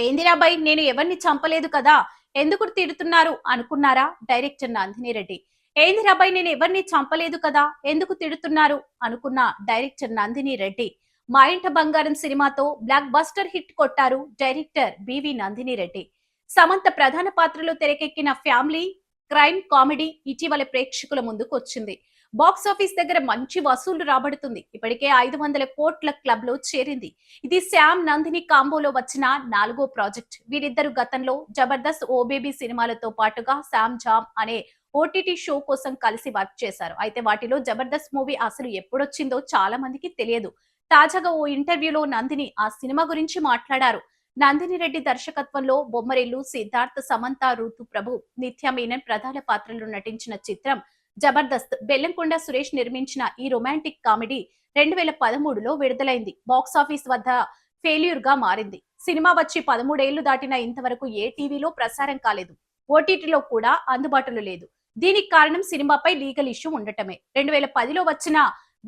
ఏందిరాబాయ్ నేను ఎవరిని చంపలేదు కదా ఎందుకు తిడుతున్నారు అనుకున్నారా డైరెక్టర్ నందిని రెడ్డి. ఏందిరాబాయ్ నేను ఎవరిని చంపలేదు కదా ఎందుకు తిడుతున్నారు అనుకున్న డైరెక్టర్ నందిని రెడ్డి. మా ఇంట బంగారం సినిమాతో బ్లాక్ బస్టర్ హిట్ కొట్టారు డైరెక్టర్ బివి నందిని రెడ్డి. సమంత ప్రధాన పాత్రలో తెరకెక్కిన ఫ్యామిలీ క్రైమ్ కామెడీ ఇటీవల ప్రేక్షకుల ముందుకు వచ్చింది. బాక్సాఫీస్ దగ్గర మంచి వసూళ్లు రాబడుతుంది. ఇప్పటికే 500 కోట్ల క్లబ్ లో చేరింది. ఇది శ్యామ్ నందిని కాంబోలో వచ్చిన 4వ ప్రాజెక్ట్. వీరిద్దరు గతంలో జబర్దస్త్ ఓ బేబీ సినిమాలతో పాటుగా శామ్ జామ్ అనే ఓటీటీ షో కోసం కలిసి వర్క్ చేశారు. అయితే వాటిలో జబర్దస్త్ మూవీ అసలు ఎప్పుడొచ్చిందో చాలా మందికి తెలియదు. తాజాగా ఓ ఇంటర్వ్యూలో నందిని ఆ సినిమా గురించి మాట్లాడారు. నందిని రెడ్డి దర్శకత్వంలో బొమ్మరిల్లు, సిద్ధార్థ్, సమంత, ఋతు ప్రభు, నిత్య మీనన్ ప్రధాన పాత్రలో నటించిన చిత్రం జబర్దస్త్. బెల్లంకొండ సురేష్ నిర్మించిన ఈ రొమాంటిక్ కామెడీ 2013లో విడుదలైంది. బాక్సాఫీస్ వద్ద ఫెయిల్యూర్ గా మారింది. సినిమా వచ్చి 13 ఏళ్లు దాటినా ఇంతవరకు ఏ టీవీలో ప్రసారం కాలేదు. ఓటీటీలో కూడా అందుబాటులో లేదు. దీనికి కారణం సినిమాపై లీగల్ ఇష్యూ ఉండటమే. 2010లో వచ్చిన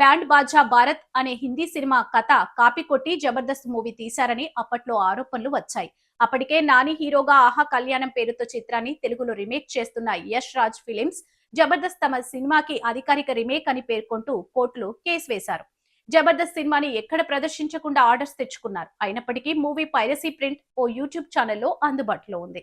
బ్యాండ్ బాజా భారత్ అనే హిందీ సినిమా కథ కాపీ కొట్టి జబర్దస్త్ మూవీ తీశారని అప్పట్లో ఆరోపణలు వచ్చాయి. అప్పటికే నాని హీరోగా ఆహా కళ్యాణం పేరుతో చిత్రాన్ని తెలుగులో రీమేక్ చేస్తున్న యష్ రాజ్ ఫిలిమ్స్ జబర్దస్త్ తమ సినిమాకి అధికారిక రీమేక్ అని పేర్కొంటూ కోర్టులో కేసు వేశారు. జబర్దస్త్ సినిమాని ఎక్కడ ప్రదర్శించకుండా ఆర్డర్స్ తెచ్చుకున్నారు. అయినప్పటికీ మూవీ పైరసీ ప్రింట్ ఓ యూట్యూబ్ ఛానల్లో అందుబాటులో ఉంది.